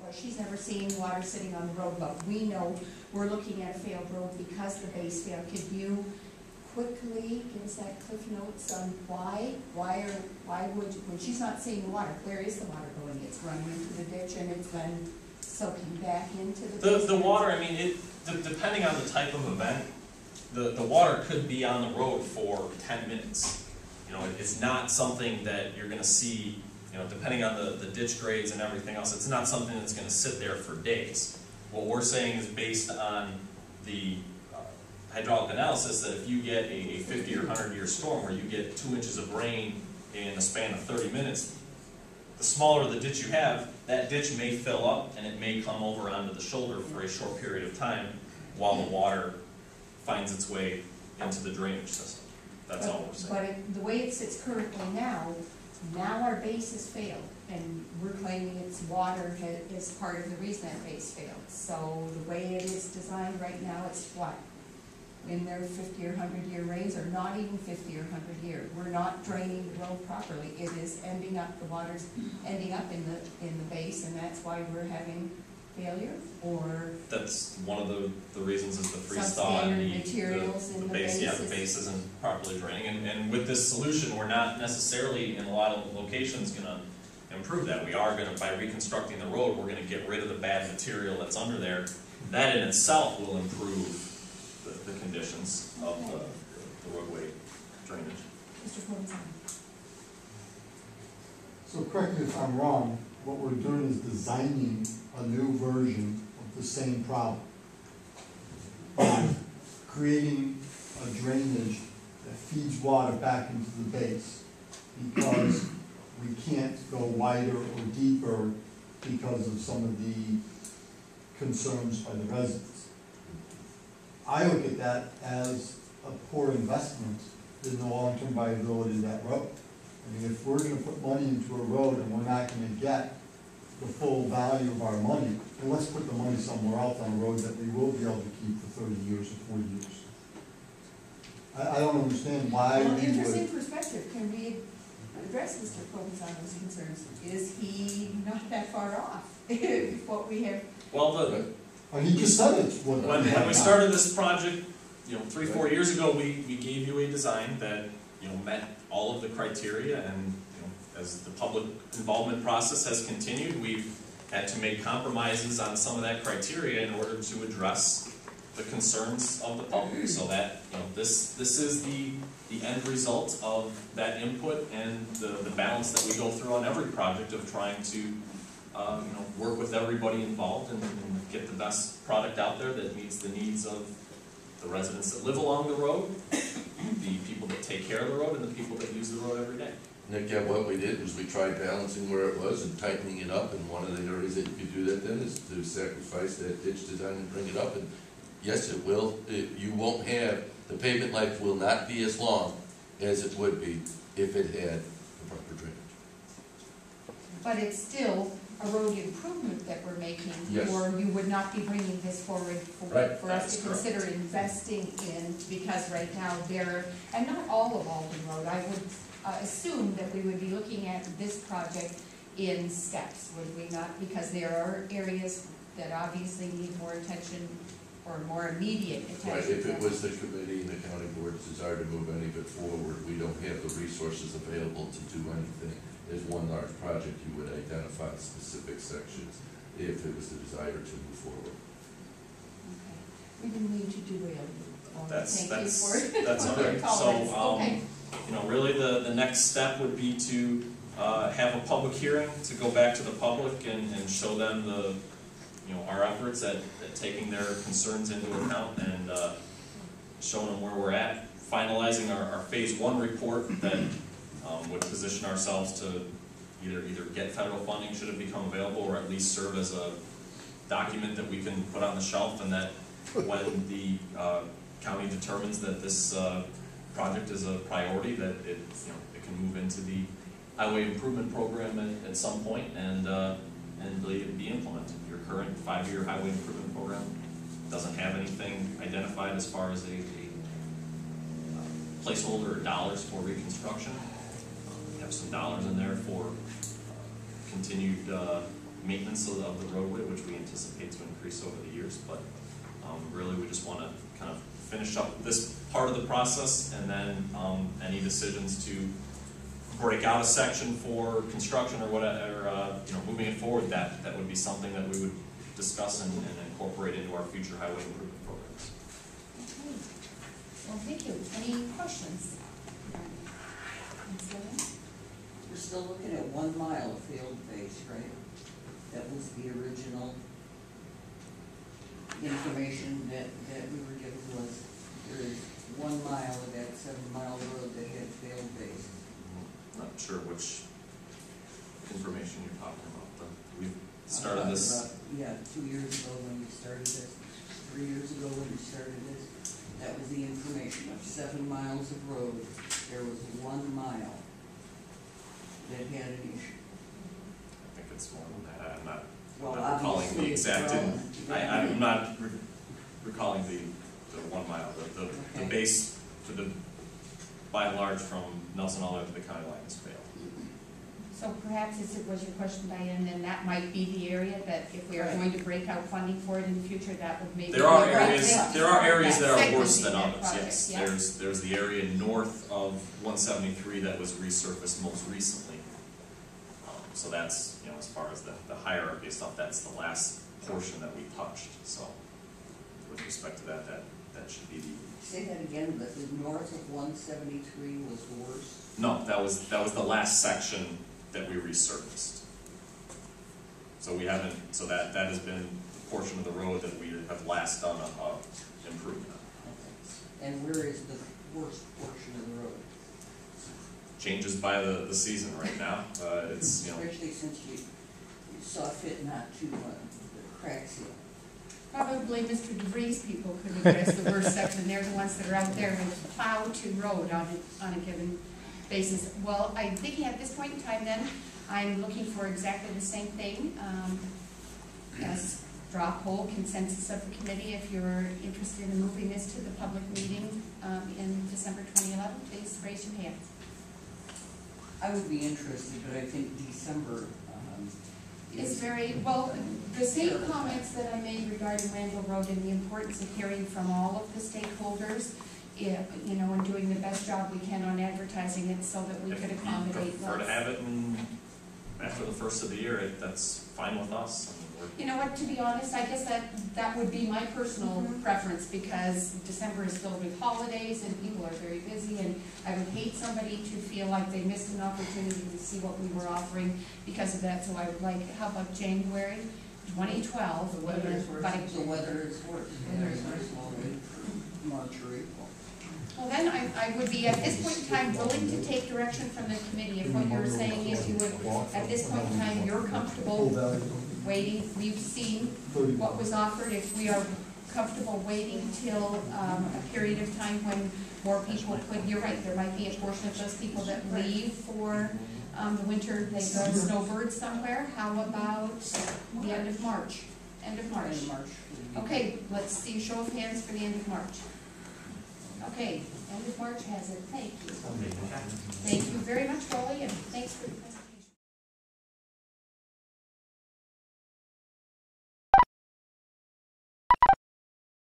well, she's never seen water sitting on the road, but we know we're looking at a failed road because the base failed. Could you quickly give us that cliff notes on why would, when she's not seeing the water, where is the water going? It's running into the ditch and it's then soaking back into the the water, I mean, depending on the type of event, the water could be on the road for 10 minutes. You know, it's not something that you're going to see, you know, depending on the ditch grades and everything else, it's not something that's going to sit there for days. What we're saying is based on the hydraulic analysis that if you get a 50 or 100-year storm where you get 2 inches of rain in a span of 30 minutes, the smaller the ditch you have, that ditch may fill up and it may come over onto the shoulder for a short period of time while the water finds its way into the drainage system. That's all we're saying. But the way it sits currently now our base has failed, and we're claiming it's water is part of the reason that base failed. So the way it is designed right now, it's what? In their 50 or 100-year rains, or not even 50 or 100 years. We're not draining the road properly. It is ending up, the water's ending up in the base, and that's why we're having failure, or that's one of the reasons is the freeze thaw and the base. Yeah, the base isn't properly draining, and with this solution, we're not necessarily in a lot of locations going to improve that. We are going to, by reconstructing the road, we're going to get rid of the bad material that's under there. That in itself will improve the conditions of the roadway drainage. Mr. Corbin. So correct me if I'm wrong, what we're doing is designing a new version of the same problem. Creating a drainage that feeds water back into the base because we can't go wider or deeper because of some of the concerns by the residents. I look at that as a poor investment in the long-term viability of that road. I mean, if we're going to put money into a road and we're not going to get the full value of our money, then let's put the money somewhere else on a road that we will be able to keep for 30 years or 40 years. I don't understand why well, we interesting perspective. Can we address Mr. Provenzano's concerns? Is he not that far off? What we have. Well, he just said it. When we started this project, 3-4 years ago, we gave you a design that met all of the criteria, and as the public involvement process has continued, we've had to make compromises on some of that criteria in order to address the concerns of the public, so that this is the end result of that input and the balance that we go through on every project of trying to work with everybody involved and get the best product out there that meets the needs of the residents that live along the road, the people that take care of the road, and the people that use the road every day. Nick, yeah, what we did was we tried balancing where it was and tightening it up, and one of the areas that you could do that then is to sacrifice that ditch design and bring it up. And yes, it will. You won't have, the pavement life will not be as long as it would be if it had the proper drainage. But it's still a road improvement that we're making, yes. Or you would not be bringing this forward for us to consider investing in, because right now and not all of Alden Road, I would assume that we would be looking at this project in steps, would we not? Because there are areas that obviously need more attention or more immediate attention. Right, if it was the committee and the county board's desire to move any bit forward, we don't have the resources available to do anything. As one large project, you would identify specific sections if it was the desire to move forward. Okay. We didn't mean to derail you. That's okay. So, really the next step would be to have a public hearing to go back to the public and show them our efforts at taking their concerns into account and showing them where we're at, finalizing our phase 1 report that would position ourselves to either get federal funding should it become available, or at least serve as a document that we can put on the shelf, and that when the county determines that this project is a priority, that it can move into the highway improvement program at some point and be implemented. Your current 5-year highway improvement program doesn't have anything identified as far as a placeholder or dollars for reconstruction. Have some dollars in there for continued maintenance of the roadway, which we anticipate to increase over the years, but really we just want to kind of finish up this part of the process, and then any decisions to break out a section for construction or whatever, moving it forward, that would be something that we would discuss and incorporate into our future highway improvement programs. Okay. Well, thank you. Any questions? We're still looking at 1 mile of field base, right? That was the original information that we were given, was there is 1 mile of that 7-mile road that had failed base. Not sure which information you're talking about, but we've started this. Yeah, 2 years ago when we started this, 3 years ago when we started this, that was the information of 7 miles of road. There was 1 mile that had an issue. I think it's more than that. I'm not Well, recalling the obviously, exact. I'm not recalling the 1 mile. The Okay. base for the, by and large, from Nelson all the way to the county line has failed. So perhaps as it was your question, Diane, then that might be the area that if we are going to break out funding for it in the future, that would maybe. There are be right areas. there. There are areas that are worse Segmenting than that others. project, Yes, yeah. there's the area north of 173 that was resurfaced most recently. So that's, as far as the hierarchy stuff, that's the last portion that we touched. So with respect to that should be the. Say that again, but the north of 173 was worse? No, that was the last section that we resurfaced. So we haven't. So that has been the portion of the road that we have last done a improvement on. Okay. And where is the worst portion of the road? Changes by the season right now. It's Especially since you saw fit not to crack seal. Probably Mr. DeVries people could address the worst section. They're the ones that are out there with plow to road on a given basis. Well, I'm thinking at this point in time then, I'm looking for exactly the same thing as draw poll consensus of the committee. If you're interested in moving this to the public meeting in December 2011, please raise your hand. I would be interested, but I think December It's very, well, the same comments that I made regarding Randall Road and the importance of hearing from all of the stakeholders, and doing the best job we can on advertising it so that we could accommodate If you prefer to those. have it after the first of the year, that's fine with us. You know what, to be honest, I guess that would be my personal preference, because December is filled with holidays and people are very busy, and I would hate somebody to feel like they missed an opportunity to see what we were offering because of that. So I would like, how about January 2012? The weather is worse. But The weather is worse. March or April. Well, then I would be at this point in time willing to take direction from the committee. If what you're saying is you would, at this point in time, you're comfortable waiting, we've seen what was offered. If we are comfortable waiting till a period of time when more people could, you're right, there might be a portion of those people that leave for the winter, they go snowbirds somewhere. How about the end of March? End of March. Okay, let's see a show of hands for the end of March. Okay, end of March has it. Thank you. Thank you very much, Wally, and thanks for the presentation.